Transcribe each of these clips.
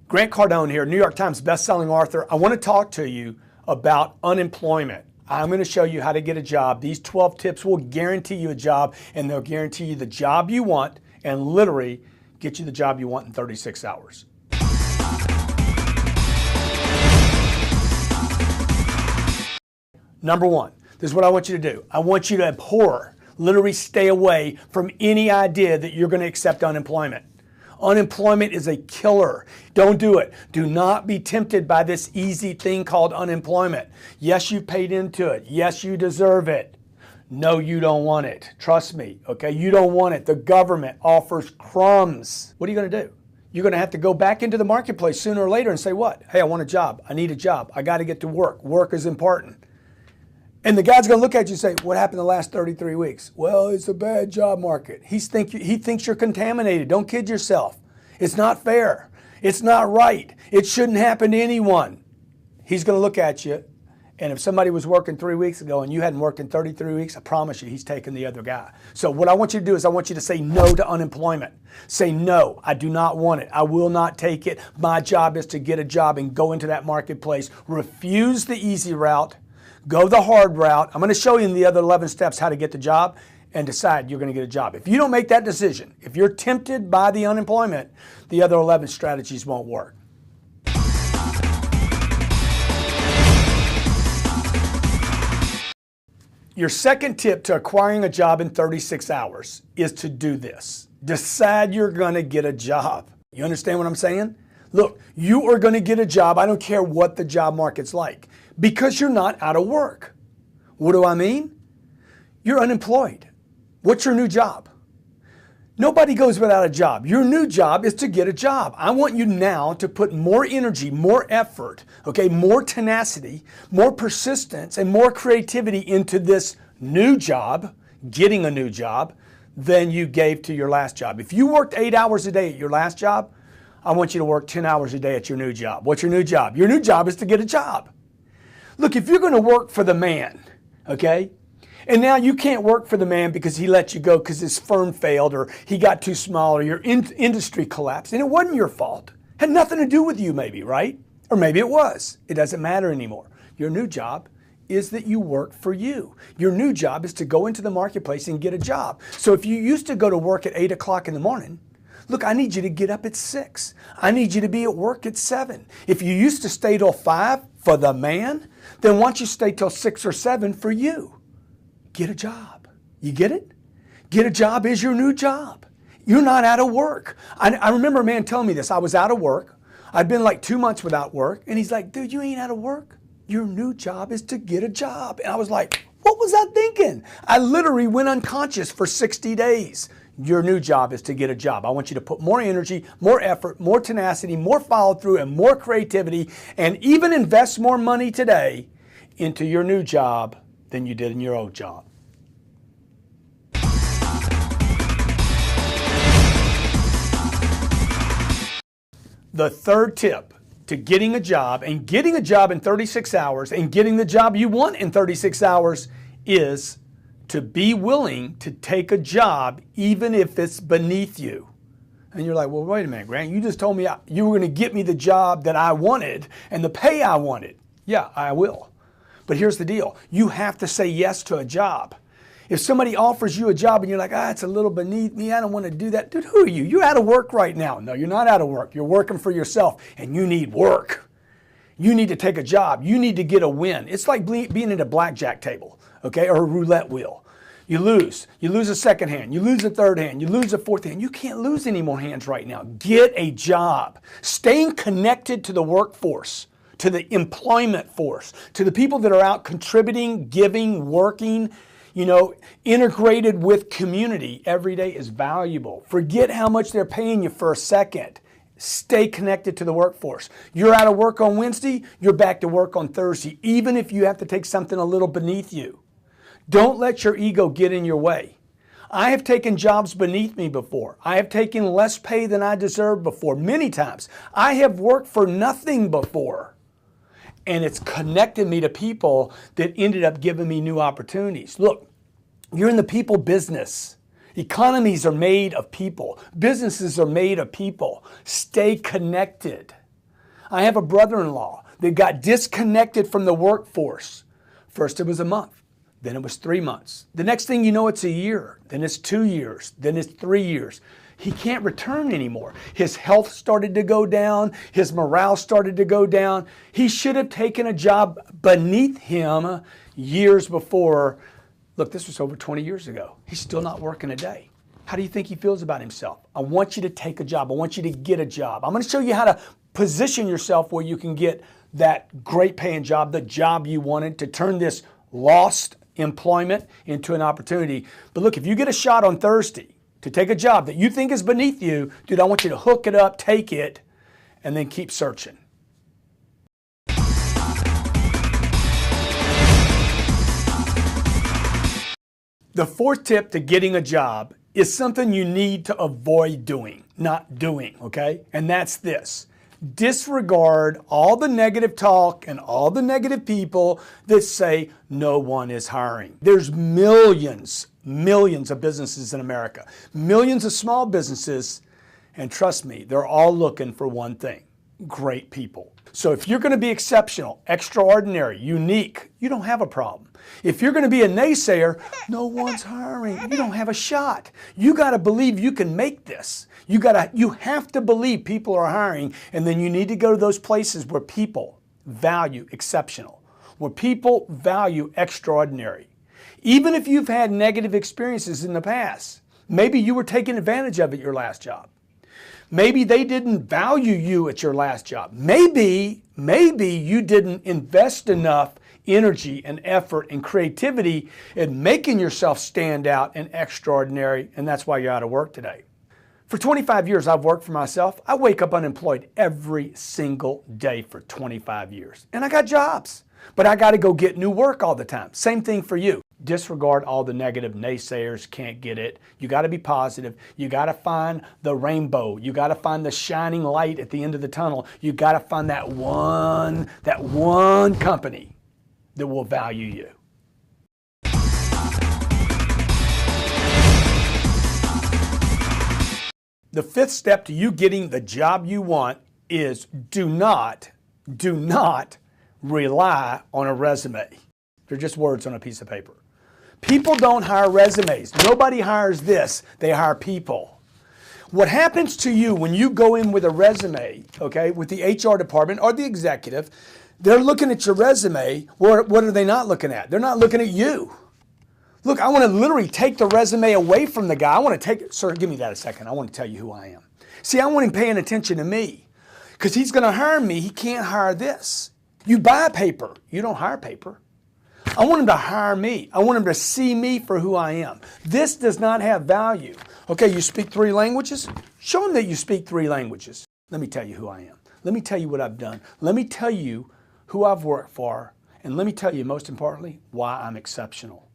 Grant Cardone here, New York Times bestselling author. I want to talk to you about unemployment. I'm going to show you how to get a job. These 12 tips will guarantee you a job, and they'll guarantee you the job you want and literally get you the job you want in 36 hours. Number one, this is what I want you to do. I want you to abhor, literally stay away from any idea that you're going to accept unemployment. Unemployment is a killer. Don't do it. Do not be tempted by this easy thing called unemployment. Yes, you paid into it. Yes, you deserve it. No, you don't want it. Trust me, okay? You don't want it. The government offers crumbs. What are you going to do? You're going to have to go back into the marketplace sooner or later and say what? Hey, I want a job. I need a job. I got to get to work. Work is important. And the guy's going to look at you and say, what happened the last 33 weeks? Well, it's a bad job market. He thinks you're contaminated. Don't kid yourself. It's not fair. It's not right. It shouldn't happen to anyone. He's going to look at you, and if somebody was working 3 weeks ago and you hadn't worked in 33 weeks, I promise you he's taking the other guy. So what I want you to do is I want you to say no to unemployment. Say no, I do not want it. I will not take it. My job is to get a job and go into that marketplace. Refuse the easy route. Go the hard route. I'm going to show you in the other 11 steps how to get the job and decide you're going to get a job. If you don't make that decision, if you're tempted by the unemployment, the other 11 strategies won't work. Your second tip to acquiring a job in 36 hours is to do this. Decide you're going to get a job. You understand what I'm saying? Look, you are going to get a job. I don't care what the job market's like, because you're not out of work. What do I mean? You're unemployed. What's your new job? Nobody goes without a job. Your new job is to get a job. I want you now to put more energy, more effort, okay, more tenacity, more persistence, and more creativity into this new job, getting a new job, than you gave to your last job. If you worked 8 hours a day at your last job, I want you to work 10 hours a day at your new job. What's your new job? Your new job is to get a job. Look, if you're going to work for the man, okay, and now you can't work for the man because he let you go because his firm failed or he got too small or your industry collapsed, and it wasn't your fault. It had nothing to do with you maybe, right? Or maybe it was. It doesn't matter anymore. Your new job is that you work for you. Your new job is to go into the marketplace and get a job. So if you used to go to work at 8 o'clock in the morning, look, I need you to get up at 6. I need you to be at work at 7. If you used to stay till 5 for the man, then why don't you stay till 6 or 7 for you? Get a job. You get it? Get a job is your new job. You're not out of work. I remember a man telling me this. I was out of work. I'd been like 2 months without work. And he's like, dude, you ain't out of work. Your new job is to get a job. And I was like, what was I thinking? I literally went unconscious for 60 days. Your new job is to get a job. I want you to put more energy, more effort, more tenacity, more follow through, and more creativity, and even invest more money today into your new job than you did in your old job. The third tip to getting a job and getting a job in 36 hours and getting the job you want in 36 hours is to be willing to take a job even if it's beneath you. And you're like, well, wait a minute, Grant, you just told me you were going to get me the job that I wanted and the pay I wanted. Yeah, I will. But here's the deal. You have to say yes to a job. If somebody offers you a job and you're like, it's a little beneath me, I don't want to do that. Dude, who are you? You're out of work right now. No, you're not out of work. You're working for yourself and you need work. You need to take a job. You need to get a win. It's like being at a blackjack table, okay, or a roulette wheel. You lose. You lose a second hand. You lose a third hand. You lose a fourth hand. You can't lose any more hands right now. Get a job. Staying connected to the workforce, to the employment force, to the people that are out contributing, giving, working, integrated with community every day is valuable. Forget how much they're paying you for a second. Stay connected to the workforce. You're out of work on Wednesday, you're back to work on Thursday, even if you have to take something a little beneath you. Don't let your ego get in your way. I have taken jobs beneath me before. I have taken less pay than I deserved before, many times. I have worked for nothing before. And it's connected me to people that ended up giving me new opportunities. Look, you're in the people business. Economies are made of people. Businesses are made of people. Stay connected. I have a brother-in-law that got disconnected from the workforce. First it was a month, then it was 3 months. The next thing you know, it's a year, then it's 2 years, then it's 3 years. He can't return anymore. His health started to go down. His morale started to go down. He should have taken a job beneath him years before. Look, this was over 20 years ago. He's still not working a day. How do you think he feels about himself? I want you to take a job. I want you to get a job. I'm going to show you how to position yourself where you can get that great paying job, the job you wanted, to turn this lost employment into an opportunity. But look, if you get a shot on Thursday to take a job that you think is beneath you, dude, I want you to hook it up, take it, and then keep searching. The fourth tip to getting a job is something you need to avoid doing, not doing, okay? And that's this. Disregard all the negative talk and all the negative people that say no one is hiring. There's millions of businesses in America, millions of small businesses, and trust me, they're all looking for one thing: great people. So if you're going to be exceptional, extraordinary, unique, you don't have a problem. If you're going to be a naysayer, no one's hiring, you don't have a shot. You got to believe you can make this. You have to believe people are hiring, and then you need to go to those places where people value exceptional, where people value extraordinary. Even if you've had negative experiences in the past, maybe you were taken advantage of at your last job. Maybe they didn't value you at your last job. Maybe you didn't invest enough energy and effort and creativity in making yourself stand out and extraordinary, and that's why you're out of work today. For 25 years, I've worked for myself. I wake up unemployed every single day for 25 years. And I got jobs, but I got to go get new work all the time. Same thing for you. Disregard all the negative naysayers, can't get it. You got to be positive. You got to find the rainbow. You got to find the shining light at the end of the tunnel. You got to find that one company that will value you. The fifth step to you getting the job you want is do not rely on a resume. They're just words on a piece of paper. People don't hire resumes. Nobody hires this. They hire people. What happens to you when you go in with a resume, okay, with the HR department or the executive, they're looking at your resume. What are they not looking at? They're not looking at you. Look, I want to literally take the resume away from the guy. I want to take it. Sir, give me that a second. I want to tell you who I am. See, I want him paying attention to me because he's going to hire me. He can't hire this. You buy paper. You don't hire paper. I want him to hire me. I want him to see me for who I am. This does not have value. Okay, you speak 3 languages? Show him that you speak 3 languages. Let me tell you who I am. Let me tell you what I've done. Let me tell you who I've worked for. And let me tell you, most importantly, why I'm exceptional.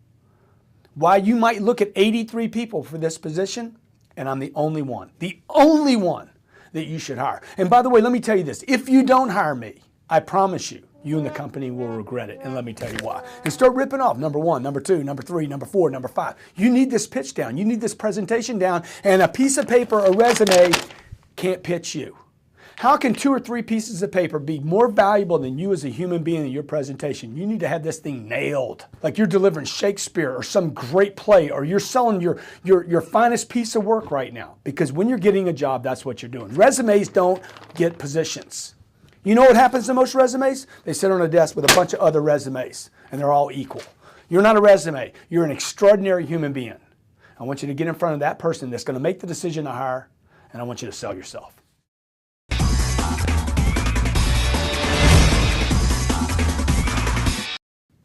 Why you might look at 83 people for this position, and I'm the only one that you should hire. And by the way, let me tell you this. If you don't hire me, I promise you, you and the company will regret it. And let me tell you why. And start ripping off number 1, number 2, number 3, number 4, number 5. You need this pitch down. You need this presentation down. And a piece of paper, a resume, can't pitch you. How can 2 or 3 pieces of paper be more valuable than you as a human being in your presentation? You need to have this thing nailed. Like you're delivering Shakespeare or some great play, or you're selling your finest piece of work right now. Because when you're getting a job, that's what you're doing. Resumes don't get positions. You know what happens to most resumes? They sit on a desk with a bunch of other resumes, and they're all equal. You're not a resume. You're an extraordinary human being. I want you to get in front of that person that's going to make the decision to hire, and I want you to sell yourself.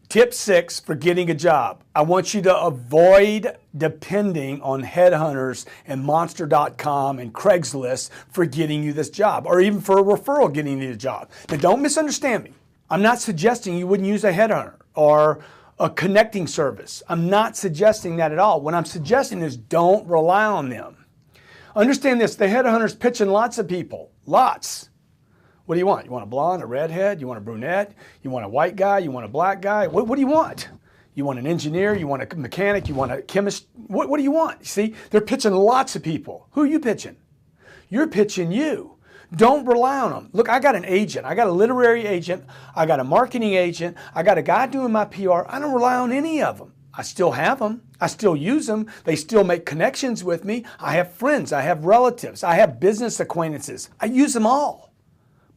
Tip 6 for getting a job. I want you to avoid depending on headhunters and Monster.com and Craigslist for getting you this job, or even for a referral getting you the job. Now don't misunderstand me. I'm not suggesting you wouldn't use a headhunter or a connecting service. I'm not suggesting that at all. What I'm suggesting is don't rely on them. Understand this, the headhunter's pitching lots of people, lots. What do you want? You want a blonde, a redhead? You want a brunette? You want a white guy? You want a black guy? What do you want? You want an engineer? You want a mechanic? You want a chemist? What do you want? See, they're pitching lots of people. Who are you pitching? You're pitching you. Don't rely on them. Look, I got an agent. I got a literary agent. I got a marketing agent. I got a guy doing my PR. I don't rely on any of them. I still have them. I still use them. They still make connections with me. I have friends. I have relatives. I have business acquaintances. I use them all.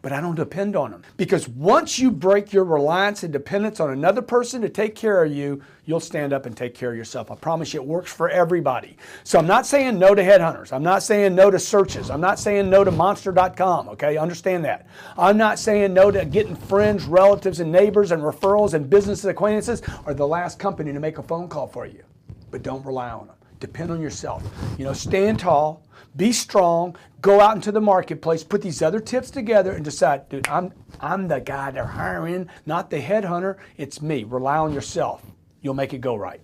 But I don't depend on them. Because once you break your reliance and dependence on another person to take care of you, you'll stand up and take care of yourself. I promise you it works for everybody. So I'm not saying no to headhunters. I'm not saying no to searches. I'm not saying no to monster.com, okay? Understand that. I'm not saying no to getting friends, relatives, and neighbors and referrals and business acquaintances or the last company to make a phone call for you. But don't rely on them. Depend on yourself. You know, stand tall, be strong, go out into the marketplace, put these other tips together and decide, dude, I'm the guy they're hiring, not the headhunter. It's me. Rely on yourself. You'll make it go right.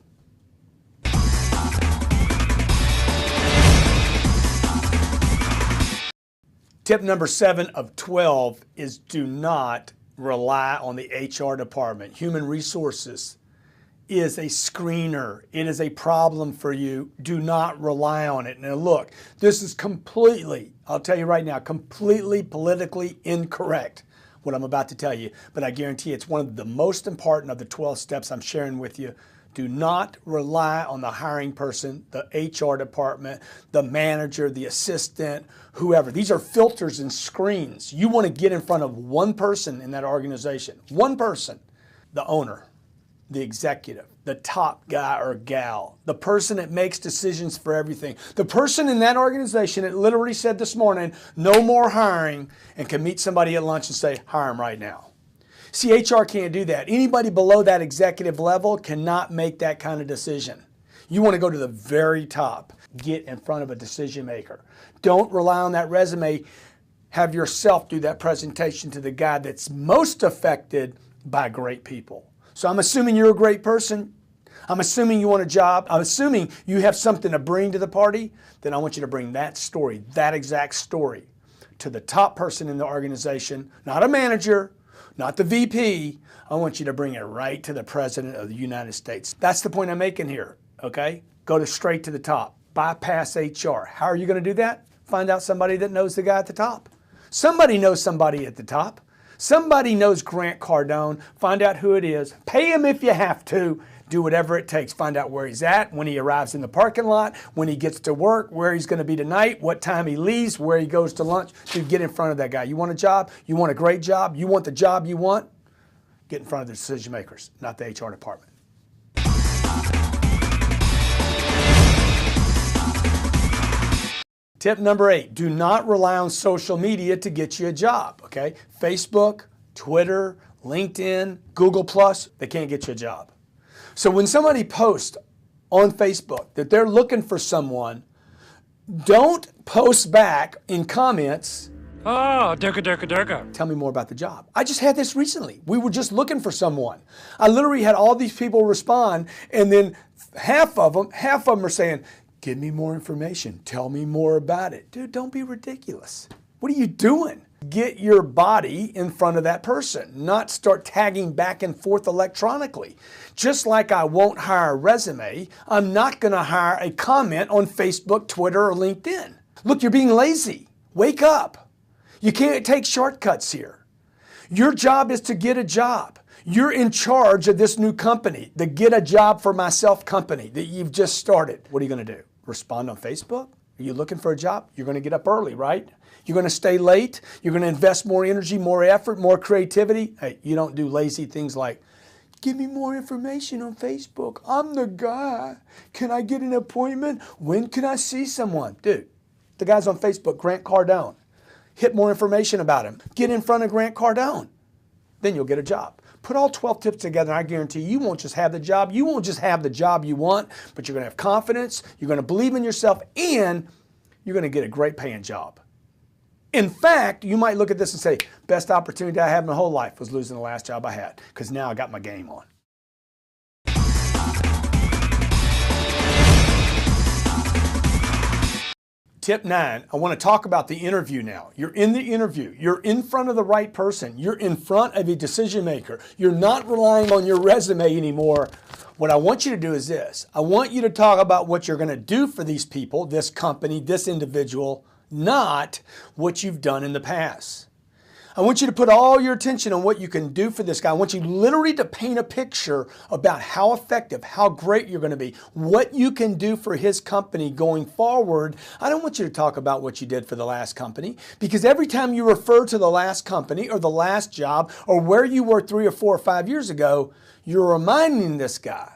Tip number 7 of 12 is do not rely on the HR department. Human resources is a screener. It is a problem for you. Do not rely on it. Now look, this is completely, I'll tell you right now, completely politically incorrect, what I'm about to tell you, but I guarantee it's one of the most important of the 12 steps I'm sharing with you. Do not rely on the hiring person, the HR department, the manager, the assistant, whoever. These are filters and screens. You want to get in front of one person in that organization, one person, the owner, the executive, the top guy or gal, the person that makes decisions for everything, the person in that organization that literally said this morning, no more hiring, and can meet somebody at lunch and say, hire him right now. See, HR can't do that. Anybody below that executive level cannot make that kind of decision. You want to go to the very top, get in front of a decision maker. Don't rely on that resume. Have yourself do that presentation to the guy that's most affected by great people. So I'm assuming you're a great person. I'm assuming you want a job. I'm assuming you have something to bring to the party. Then I want you to bring that story, that exact story, to the top person in the organization, not a manager, not the VP. I want you to bring it right to the President of the United States. That's the point I'm making here, okay? Go straight to the top. Bypass HR. How are you going to do that? Find out somebody that knows the guy at the top. Somebody knows somebody at the top. Somebody knows Grant Cardone. Find out who it is. Pay him if you have to. Do whatever it takes. Find out where he's at, when he arrives in the parking lot, when he gets to work, where he's going to be tonight, what time he leaves, where he goes to lunch. Dude, get in front of that guy. You want a job? You want a great job? You want the job you want? Get in front of the decision makers, not the HR department. Tip number 8, do not rely on social media to get you a job, okay? Facebook, Twitter, LinkedIn, Google+, they can't get you a job. So when somebody posts on Facebook that they're looking for someone, don't post back in comments, oh, durka. Tell me more about the job. I just had this recently. We were just looking for someone. I literally had all these people respond, and then half of them are saying, give me more information. Tell me more about it. Dude, don't be ridiculous. What are you doing? Get your body in front of that person, not start tagging back and forth electronically. Just like I won't hire a resume, I'm not going to hire a comment on Facebook, Twitter, or LinkedIn. Look, you're being lazy. Wake up. You can't take shortcuts here. Your job is to get a job. You're in charge of this new company, the Get a Job for Myself company that you've just started. What are you going to do? Respond on Facebook? Are you looking for a job? You're going to get up early, right? You're going to stay late. You're going to invest more energy, more effort, more creativity. Hey, you don't do lazy things like, give me more information on Facebook. I'm the guy. Can I get an appointment? When can I see someone? Dude, the guy's on Facebook, Grant Cardone. Hit more information about him. Get in front of Grant Cardone. Then you'll get a job. Put all 12 tips together, and I guarantee you won't just have the job. You won't just have the job you want, but you're going to have confidence, you're going to believe in yourself, and you're going to get a great paying job. In fact, you might look at this and say, best opportunity I had my whole life was losing the last job I had, because now I got my game on. Tip 9, I want to talk about the interview now. You're in the interview. You're in front of the right person. You're in front of a decision maker. You're not relying on your resume anymore. What I want you to do is this. I want you to talk about what you're going to do for these people, this company, this individual, not what you've done in the past. I want you to put all your attention on what you can do for this guy. I want you literally to paint a picture about how effective, how great you're going to be, what you can do for his company going forward. I don't want you to talk about what you did for the last company, because every time you refer to the last company or the last job or where you were 3 or 4 or 5 years ago, you're reminding this guy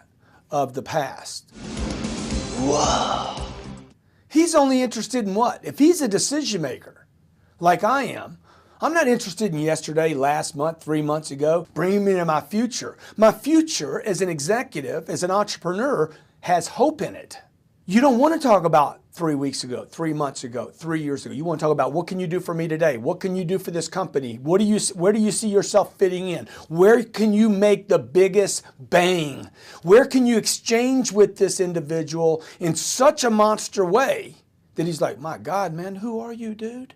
of the past. Whoa. He's only interested in what? If he's a decision maker, like I am, I'm not interested in yesterday, last month, 3 months ago. Bring me to my future. My future as an executive, as an entrepreneur, has hope in it. You don't want to talk about 3 weeks ago, 3 months ago, 3 years ago. You want to talk about what can you do for me today? What can you do for this company? Where do you see yourself fitting in? Where can you make the biggest bang? Where can you exchange with this individual in such a monster way that he's like, my God, man, who are you, dude?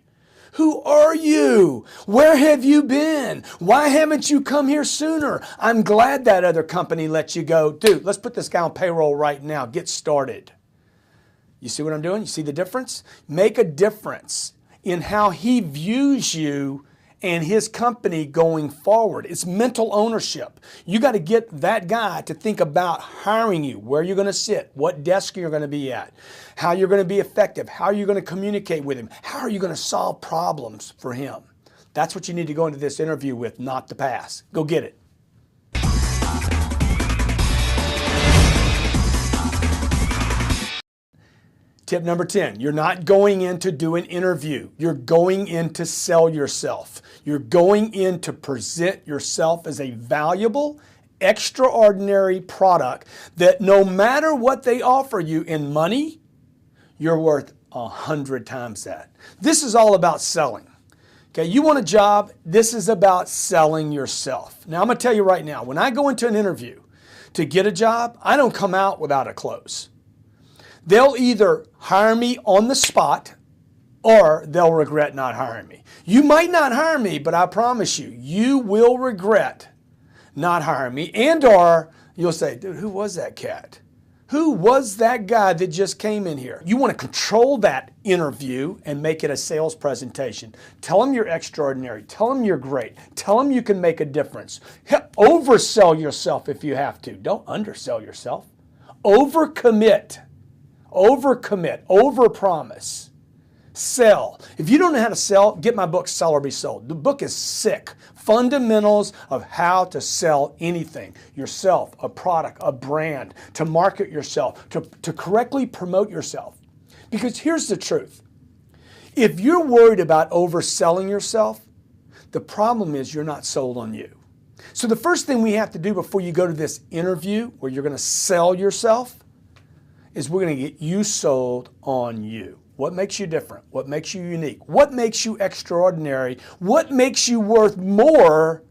Who are you? Where have you been? Why haven't you come here sooner? I'm glad that other company let you go. Dude, let's put this guy on payroll right now. Get started. You see what I'm doing? You see the difference? Make a difference in how he views you and his company going forward. It's mental ownership. You got to get that guy to think about hiring you, where you're going to sit, what desk you're going to be at, how you're going to be effective, how you're going to communicate with him, how are you going to solve problems for him. That's what you need to go into this interview with, not the past. Go get it. Tip number 10, you're not going in to do an interview. You're going in to sell yourself. You're going in to present yourself as a valuable, extraordinary product that no matter what they offer you in money, you're worth 100 times that. This is all about selling. Okay, you want a job, this is about selling yourself. Now I'm going to tell you right now, when I go into an interview to get a job, I don't come out without a close. They'll either hire me on the spot or they'll regret not hiring me. You might not hire me, but I promise you, you will regret not hiring me, and or you'll say, dude, who was that cat? Who was that guy that just came in here? You want to control that interview and make it a sales presentation. Tell them you're extraordinary. Tell them you're great. Tell them you can make a difference. Oversell yourself if you have to. Don't undersell yourself. Overcommit. Overcommit, overpromise, sell. If you don't know how to sell, get my book, Sell or Be Sold. The book is sick. Fundamentals of how to sell anything, yourself, a product, a brand, to market yourself, to correctly promote yourself. Because here's the truth. If you're worried about overselling yourself, the problem is you're not sold on you. So the first thing we have to do before you go to this interview where you're going to sell yourself is we're going to get you sold on you. What makes you different? What makes you unique? What makes you extraordinary? What makes you worth more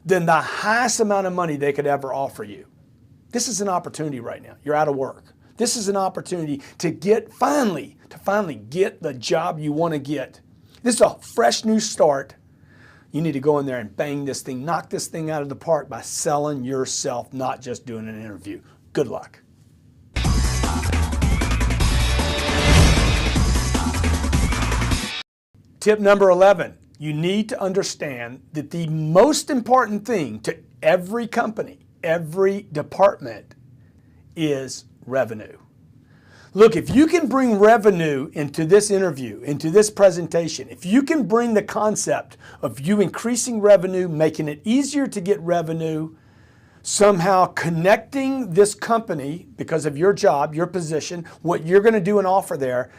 than the highest amount of money they could ever offer you? This is an opportunity right now. You're out of work. This is an opportunity to finally get the job you want to get. This is a fresh new start. You need to go in there and bang this thing, knock this thing out of the park by selling yourself, not just doing an interview. Good luck. Tip number 11, you need to understand that the most important thing to every company, every department, is revenue. Look, if you can bring revenue into this interview, into this presentation, if you can bring the concept of you increasing revenue, making it easier to get revenue, somehow connecting this company because of your job, your position, what you're going to do and offer there,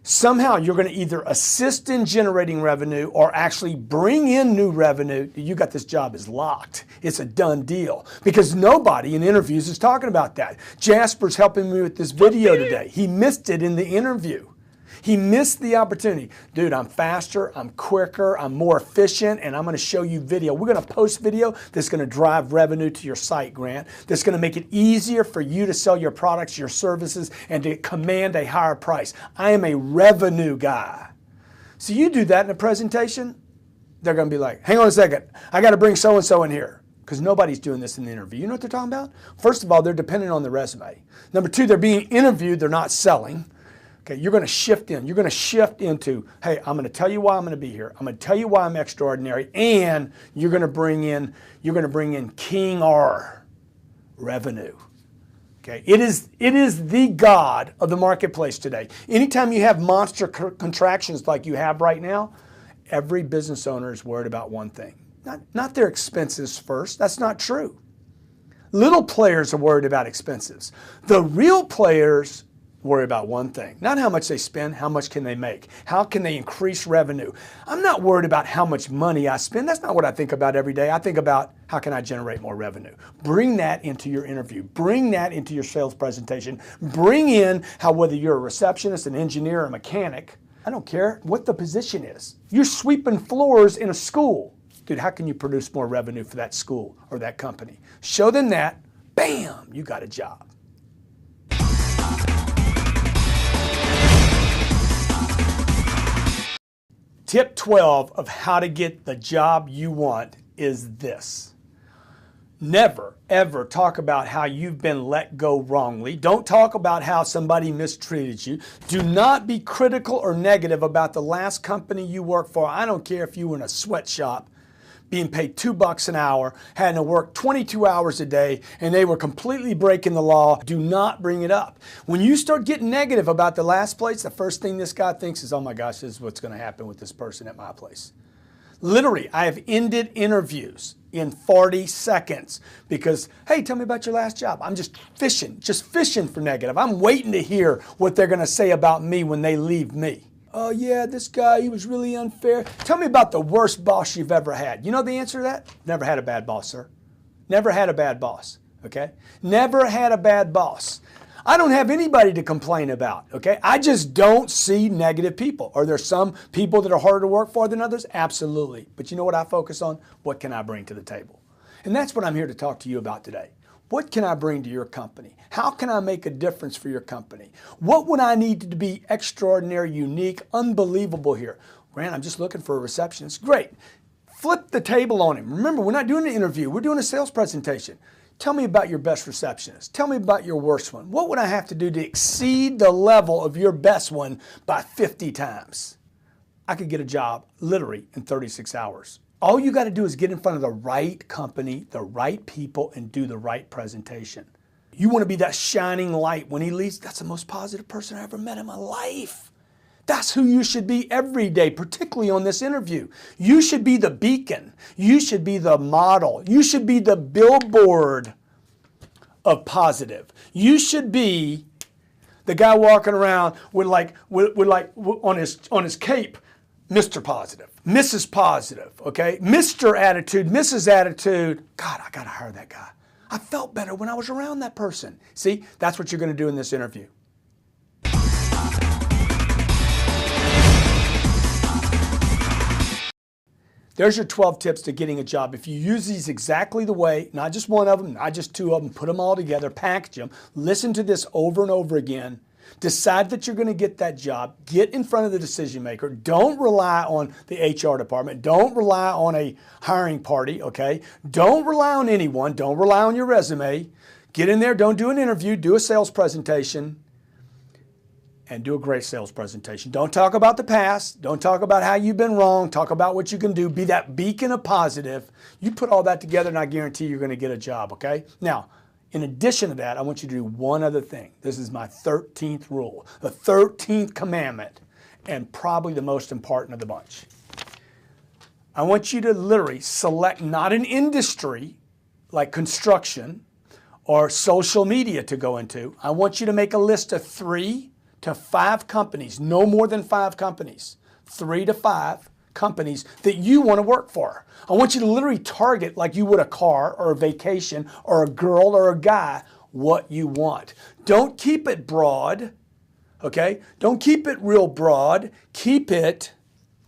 somehow you're going to either assist in generating revenue or actually bring in new revenue. You got this job is locked. It's a done deal because nobody in interviews is talking about that. Jasper's helping me with this video today. He missed it in the interview. He missed the opportunity. Dude, I'm faster, I'm quicker, I'm more efficient, and I'm going to show you video. We're going to post video that's going to drive revenue to your site, Grant, that's going to make it easier for you to sell your products, your services, and to command a higher price. I am a revenue guy. So you do that in a presentation, they're going to be like, hang on a second, I got to bring so-and-so in here. Because nobody's doing this in the interview. You know what they're talking about? First of all, they're dependent on the resume. Number two, they're being interviewed, they're not selling. Okay, you're going to shift in. You're going to shift into, hey, I'm going to tell you why I'm going to be here. I'm going to tell you why I'm extraordinary, and you're going to bring in King R, revenue. Okay, it is the God of the marketplace today. Anytime you have monster contractions like you have right now, every business owner is worried about one thing. Not their expenses first. That's not true. Little players are worried about expenses. The real players worry about one thing, not how much they spend, how much can they make? How can they increase revenue? I'm not worried about how much money I spend. That's not what I think about every day. I think about how can I generate more revenue? Bring that into your interview. Bring that into your sales presentation. Bring in how whether you're a receptionist, an engineer, or a mechanic, I don't care what the position is. You're sweeping floors in a school. Dude, how can you produce more revenue for that school or that company? Show them that, bam, you got a job. Tip 12 of how to get the job you want is this. Never, ever talk about how you've been let go wrongly. Don't talk about how somebody mistreated you. Do not be critical or negative about the last company you worked for. I don't care if you were in a sweatshop being paid $2 an hour, had to work 22 hours a day, and they were completely breaking the law. Do not bring it up. When you start getting negative about the last place, the first thing this guy thinks is, oh my gosh, this is what's going to happen with this person at my place. Literally, I have ended interviews in 40 seconds because, hey, tell me about your last job. I'm just fishing for negative. I'm waiting to hear what they're going to say about me when they leave me. Oh yeah, this guy, he was really unfair. Tell me about the worst boss you've ever had. You know the answer to that? Never had a bad boss, sir. Never had a bad boss, okay? Never had a bad boss. I don't have anybody to complain about, okay? I just don't see negative people. Are there some people that are harder to work for than others? Absolutely. But you know what I focus on? What can I bring to the table? And that's what I'm here to talk to you about today. What can I bring to your company? How can I make a difference for your company? What would I need to be extraordinary, unique, unbelievable here? Grant, I'm just looking for a receptionist. Great. Flip the table on him. Remember, we're not doing an interview. We're doing a sales presentation. Tell me about your best receptionist. Tell me about your worst one. What would I have to do to exceed the level of your best one by 50 times? I could get a job literally in 36 hours. All you got to do is get in front of the right company, the right people, and do the right presentation. You want to be that shining light when he leaves. That's the most positive person I ever met in my life. That's who you should be every day, particularly on this interview. You should be the beacon. You should be the model. You should be the billboard of positive. You should be the guy walking around with on his cape, Mr. Positive, Mrs. Positive, okay? Mr. Attitude, Mrs. Attitude. God, I got to hire that guy. I felt better when I was around that person. See, that's what you're going to do in this interview. There's your 12 tips to getting a job. If you use these exactly the way, not just one of them, not just two of them, put them all together, package them, listen to this over and over again, decide that you're going to get that job, get in front of the decision maker. Don't rely on the HR department. Don't rely on a hiring party, okay? Don't rely on anyone. Don't rely on your resume. Get in there, don't do an interview, do a sales presentation, and do a great sales presentation. Don't talk about the past. Don't talk about how you've been wrong. Talk about what you can do. Be that beacon of positive. You put all that together and I guarantee you're going to get a job, okay? Now, in addition to that, I want you to do one other thing. This is my 13th rule, the 13th commandment, and probably the most important of the bunch. I want you to literally select not an industry like construction or social media to go into. I want you to make a list of 3 to 5 companies, no more than 5 companies, 3 to 5 companies that you want to work for. I want you to literally target like you would a car or a vacation or a girl or a guy, what you want. Don't keep it broad, okay? Don't keep it real broad. Keep it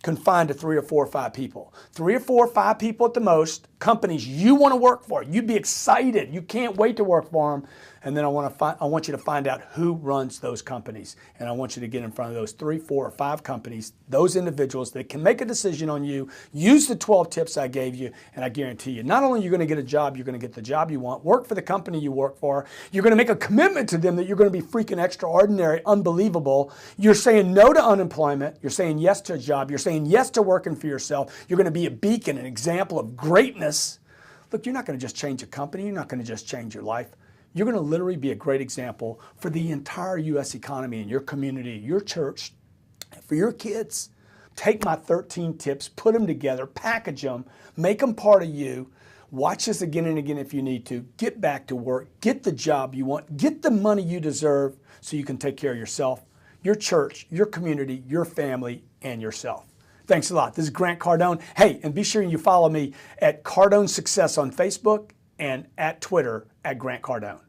confined to 3 or 4 or 5 people. 3 or 4 or 5 people at the most, companies you want to work for. You'd be excited. You can't wait to work for them. And then I want you to find out who runs those companies. And I want you to get in front of those 3, 4, or 5 companies, those individuals that can make a decision on you. Use the 12 tips I gave you, and I guarantee you, not only are you going to get a job, you're going to get the job you want, work for the company you work for. You're going to make a commitment to them that you're going to be freaking extraordinary, unbelievable. You're saying no to unemployment. You're saying yes to a job. You're saying yes to working for yourself. You're going to be a beacon, an example of greatness. Look, you're not going to just change a company. You're not going to just change your life. You're going to literally be a great example for the entire U.S. economy and your community, your church, for your kids. Take my 13 tips, put them together, package them, make them part of you. Watch this again and again if you need to. Get back to work. Get the job you want. Get the money you deserve so you can take care of yourself, your church, your community, your family, and yourself. Thanks a lot. This is Grant Cardone. Hey, and be sure you follow me at Cardone Success on Facebook and at Twitter at Grant Cardone.